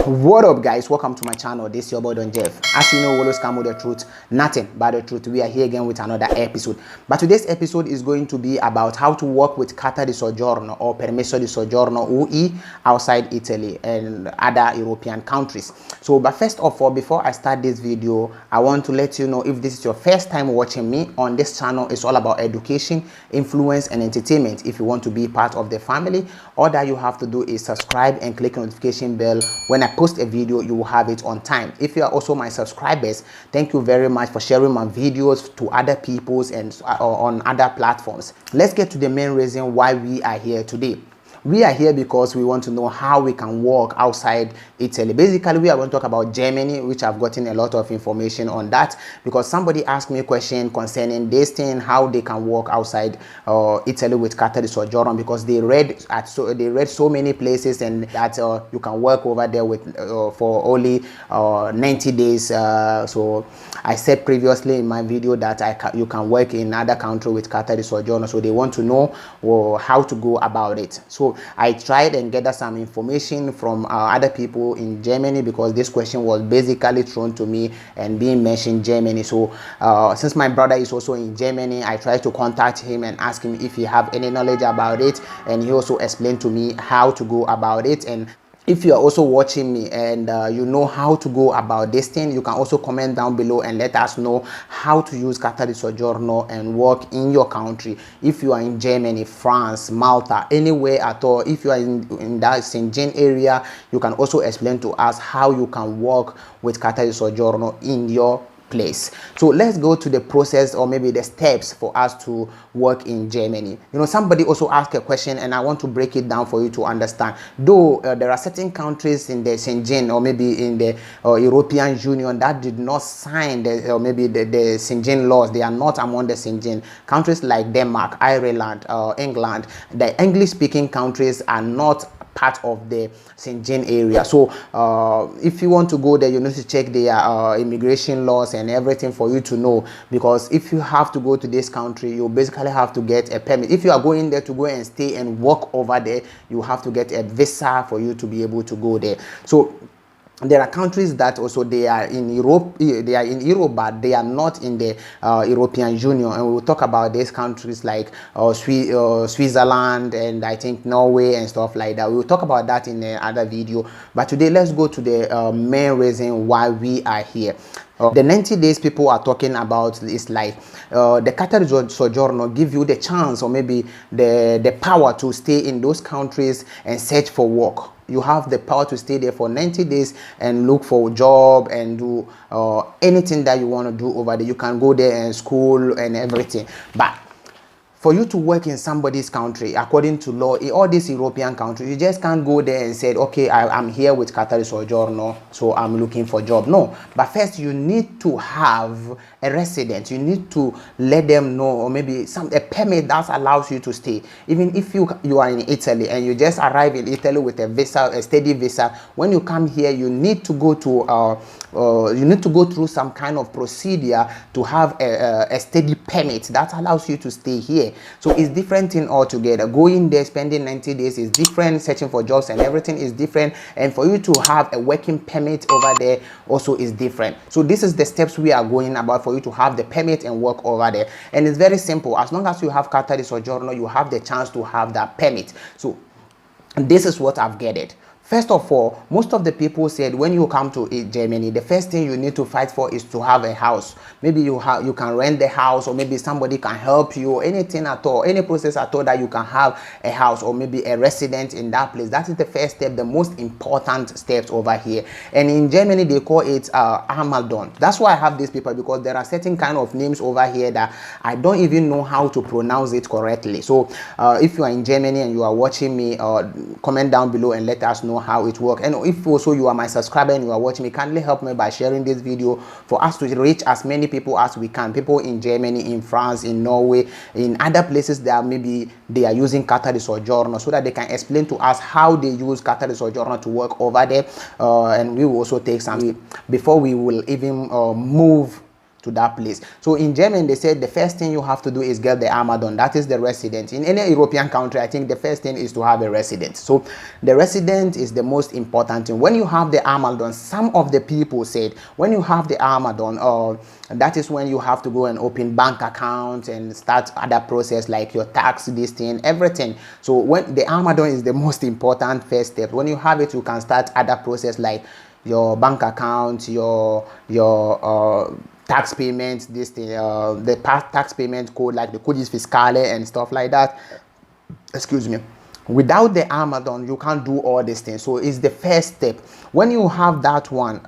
What up, guys? Welcome to my channel. This is your boy Don Jeff. As you know, we always come with the truth, nothing but the truth. We are here again with another episode, but today's episode is going to be about how to work with carta di soggiorno or permesso di soggiorno UE outside Italy and other European countries. So but first of all, before I start this video, I want to let you know, if this is your first time watching me on this channel, it's all about education, influence and entertainment. If you want to be part of the family, all that you have to do is subscribe and click the notification bell. When I post a video, you will have it on time. If you are also my subscribers, thank you very much for sharing my videos to other people's and on other platforms. Let's get to the main reason why we are here today. We are here because we want to know how we can work outside Italy. Basically, we are going to talk about Germany, which I've gotten a lot of information on that because somebody asked me a question concerning this thing, how they can work outside Italy with carta di soggiorno, because they read so many places and that you can work over there with for only 90 days. So I said previously in my video that you can work in other country with carta di soggiorno. So they want to know how to go about it. So I tried and gathered some information from other people in Germany, because this question was basically thrown to me and being mentioned Germany. So since my brother is also in Germany, I tried to contact him and ask him if he have any knowledge about it, and he also explained to me how to go about it. And if you are also watching me and you know how to go about this thing, you can also comment down below and let us know how to use carta di soggiorno and work in your country. If you are in Germany, France, Malta, anywhere at all, if you are in that St. Jean area, you can also explain to us how you can work with carta di soggiorno in your place. So let's go to the process, or maybe the steps for us to work in Germany. You know, somebody also asked a question and I want to break it down for you to understand. Though there are certain countries in the Schengen or maybe in the European Union that did not sign the maybe the Schengen laws, they are not among the Schengen countries, like Denmark, Ireland, England. The English speaking countries are not part of the Schengen area. So if you want to go there, you need to check their immigration laws and everything for you to know, because if you have to go to this country, you basically have to get a permit. If you are going there to go and stay and work over there, you have to get a visa for you to be able to go there. So there are countries that also they are in Europe, but they are not in the European Union, and we will talk about these countries like Switzerland and I think Norway and stuff like that. We will talk about that in another video, but today let's go to the main reason why we are here. The 90 days people are talking about is like the carta di soggiorno give you the chance, or maybe the power to stay in those countries and search for work. You have the power to stay there for 90 days and look for a job and do anything that you want to do over there. You can go there and school and everything, but for you to work in somebody's country, according to law, in all these European countries, you just can't go there and say, okay, I'm here with carta di soggiorno, so I'm looking for a job. No, but first you need to have a resident. You need to let them know, or maybe a permit that allows you to stay. Even if you are in Italy and you just arrive in Italy with a visa, a steady visa, when you come here, you need to go to through some kind of procedure to have a steady permit that allows you to stay here. So it's different thing altogether. Going there, spending 90 days is different. Searching for jobs and everything is different. And for you to have a working permit over there also is different. So this is the steps we are going about for you to have the permit and work over there. And it's very simple. As long as you have carta di soggiorno, you have the chance to have that permit. So this is what I've gathered. First of all, most of the people said when you come to Germany, the first thing you need to fight for is to have a house. Maybe you can rent the house, or maybe somebody can help you, anything at all, any process at all that you can have a house or maybe a resident in that place. That is the first step, the most important steps over here. And in Germany, they call it Armaldon. That's why I have these people, because there are certain kind of names over here that I don't even know how to pronounce it correctly. So if you are in Germany and you are watching me, comment down below and let us know how it works. And if also you are my subscriber and you are watching me, kindly help me by sharing this video for us to reach as many people as we can. People in Germany, in France, in Norway, in other places that maybe they are using carta di soggiorno, so that they can explain to us how they use carta di soggiorno to work over there. And we will also take some before we will even move to that place. So in Germany, they said the first thing you have to do is get the Amadon. That is the resident. In any European country, I think the first thing is to have a resident. So the resident is the most important thing. When you have the Amadon, some of the people said when you have the Amadon, that is when you have to go and open bank accounts and start other process like your tax, this thing, everything. So when the Amadon is the most important first step. When you have it, you can start other process like your bank account, your tax payments, this thing, the tax payment code, like the codice fiscale and stuff like that. Excuse me. Without the Amadon, you can't do all these things. So it's the first step. When you have that one,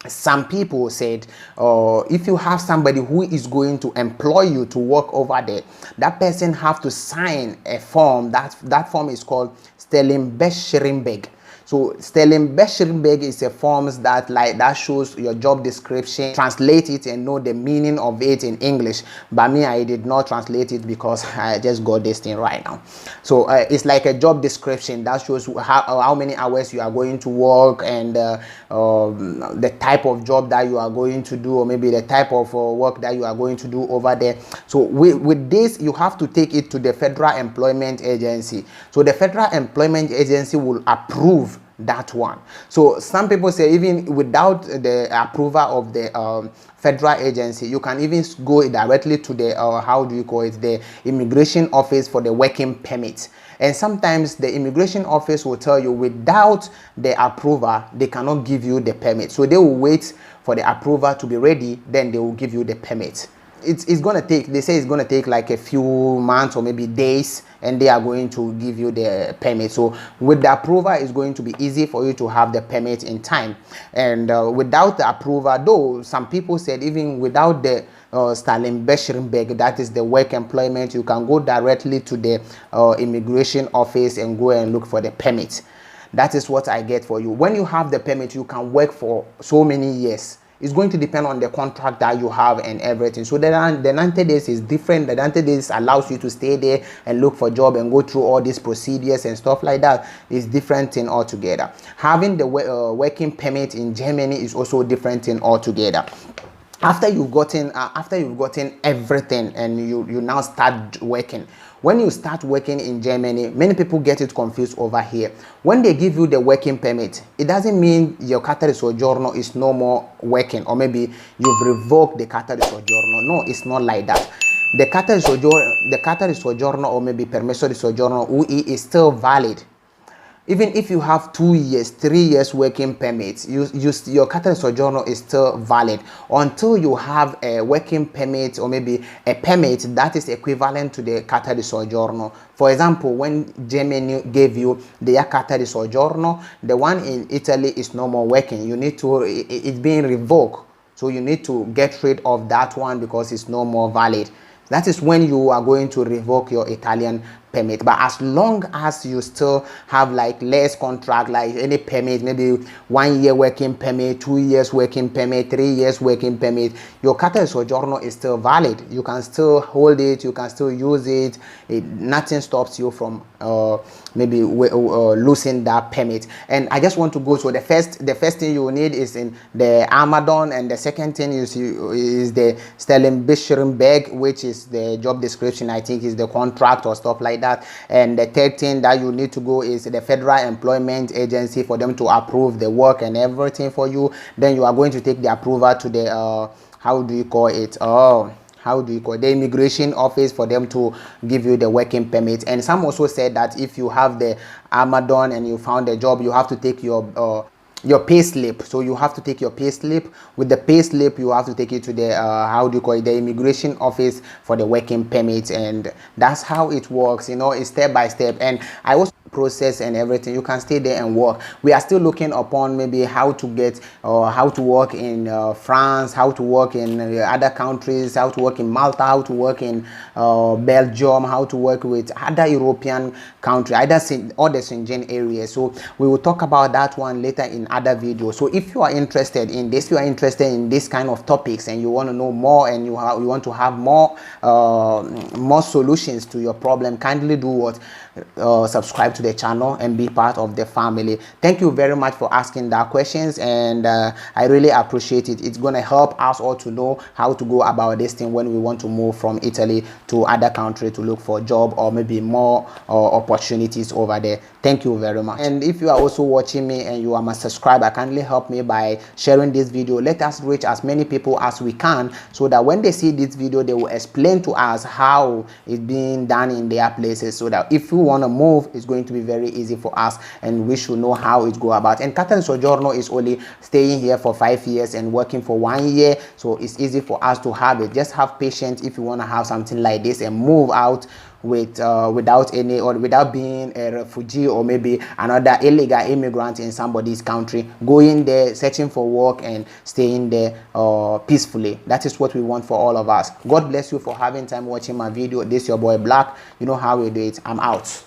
some people said if you have somebody who is going to employ you to work over there, that person have to sign a form. That form is called Stellenbeschrijving. So Stellenbeschrijving is a form that shows your job description, translate it and know the meaning of it in English. But me, I did not translate it because I just got this thing right now. So it's like a job description that shows how many hours you are going to work and the type of job that you are going to do, or maybe the type of work that you are going to do over there. So with this, you have to take it to the Federal Employment Agency. So the Federal Employment Agency will approve that one. So some people say even without the approval of the federal agency, you can even go directly to the the immigration office for the working permit. And sometimes the immigration office will tell you without the approval, they cannot give you the permit. So they will wait for the approval to be ready, then they will give you the permit. It's going to take, they say it's going to take like a few months or maybe days, and they are going to give you the permit. So with the approval, it's going to be easy for you to have the permit in time. And without the approval, though, some people said even without the Stellenbeschrijving, that is the work employment, you can go directly to the immigration office and go and look for the permit. That is what I get for you. When you have the permit, you can work for so many years. It's going to depend on the contract that you have and everything. So the 90 days is different. The 90 days allows you to stay there and look for a job and go through all these procedures and stuff like that. It's different thing altogether. Having the working permit in Germany is also a different thing altogether. After you've gotten everything and you now start working. When you start working in Germany, many people get it confused over here. When they give you the working permit, it doesn't mean your carta di soggiorno is no more working, or maybe you've revoked the carta di soggiorno. No, it's not like that. The carta di soggiorno or maybe permesso di soggiorno UE is still valid. Even if you have 2 years, 3 years working permits, your carta di soggiorno is still valid until you have a working permit or maybe a permit that is equivalent to the carta di soggiorno. For example, when Germany gave you the carta di soggiorno, the one in Italy is no more working. You need to, it's being revoked. So you need to get rid of that one because it's no more valid. That is when you are going to revoke your Italian permit. But as long as you still have like less contract, like any permit, maybe 1 year working permit, 2 years working permit, 3 years working permit, your carta di soggiorno is still valid. You can still hold it, you can still use it. Nothing stops you from maybe losing that permit. And I just want to go, so the first thing you need is in the Amadon, and the second thing is the Stellenbeschrijving, which is the job description, I think is the contract or stuff like that. And the third thing that you need to go is the Federal Employment Agency for them to approve the work and everything for you. Then you are going to take the approval to the the immigration office for them to give you the working permit. And some also said that if you have the Amadon and you found a job, you have to take your pay slip. So you have to take your pay slip. With the pay slip, you have to take it to the the immigration office for the working permit. And that's how it works, you know, it's step by step. And I also process and everything, you can stay there and work. We are still looking upon maybe how to get how to work in France, how to work in other countries, how to work in Malta, how to work in Belgium, how to work with other European countries, other Schengen areas. So we will talk about that one later in other videos. So if you are interested in this, kind of topics, and you want to know more, and you want to have more solutions to your problem, kindly do what? Subscribe to to the channel and be part of the family. Thank you very much for asking that questions, and I really appreciate it. It's going to help us all to know how to go about this thing when we want to move from Italy to other country to look for a job or maybe more opportunities over there. Thank you very much. And if you are also watching me and you are my subscriber, kindly help me by sharing this video. Let us reach as many people as we can, so that when they see this video, they will explain to us how it's being done in their places, so that if we want to move, it's going to be very easy for us and we should know how it go about. And carta di soggiorno is only staying here for 5 years and working for 1 year, so it's easy for us to have it. Just have patience if you want to have something like this and move out with without being a refugee or maybe another illegal immigrant in somebody's country, going there searching for work and staying there peacefully. That is what we want for all of us. God bless you for having time watching my video. This is your boy Black. You know how we do it. I'm out.